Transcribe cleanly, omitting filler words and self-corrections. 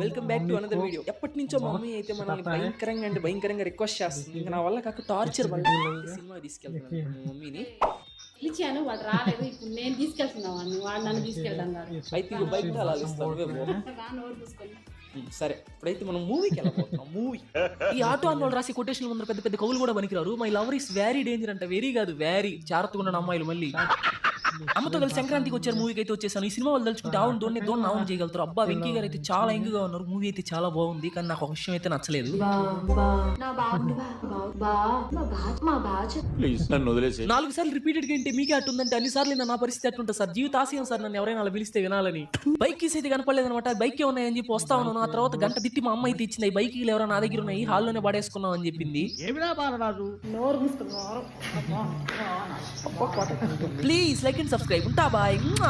Welcome back to another video. ఎప్పటి నుంచో mummy అయితే మనల్ని భయంకరంగా రిక్వెస్ట్ చేస్తుంది. ఇంకా నా వల్ల కాక టార్చర్ వల్ల సినిమా తీసుకెళ్తున్నాను మమ్మీని. పిలిచాను, వాడు రాలేదు. ఇప్పుడు నేను తీసుకెళ్తున్నా వాడు నన్ను తీసుకెళ్తాను కాదు. అయితే ఇక బయట అలా సరే, ఇప్పుడైతే మనం మూవీకి వెళ్ళబోతున్నాం. మూవీ ఈ ఆటో అన్నోళ్ళు రాసి కొటేషన్ ముందు పెద్ద పెద్ద కవులు కూడా పనికిరారు. My lover is very danger అంట. వెరీ కాదు, వెరీ జాగ్రత్తగా ఉన్న అమ్మాయిలు. మళ్ళీ అమ్మతో కలిసి సంక్రాంతికి వచ్చారు. మూవీకి అయితే వచ్చేసాను. ఈ సినిమా వాళ్ళు తలుచుకుంటే ఆవును దోన్ని ఆవును చేయగలుగుతారు. అబ్బా వెంకీ గారు అయితే చాలా ఎంగుగా ఉన్నారు. మూవీ అయితే చాలా బాగుంది, కానీ నాకు ఒక విషయం అయితే నచ్చలేదు. 4 సార్లు రిపీటెడ్ గా అంటే మీకే అట్టుందంటే అన్ని సార్లు నా పరిస్థితి అట్టుంటుంది సార్. జీవితాశయం సార్, నన్ను ఎవరైనా అలా పిలిస్తే వినాలని. బైక్ కీస్ అయితే కనపడలేదు అనమాట. బైక్ ఉన్నాయని చెప్పి వస్తా ఉన్నాను. ఆ తర్వాత గంట తిట్టి మా అమ్మ అయితే ఇచ్చింది. బైక్ ఎవరైనా నా దగ్గర ఉన్నాయి, హాల్లోనే పడేసుకున్నాం అని చెప్పింది. Please like and subscribe. ఉంటా బాయ్.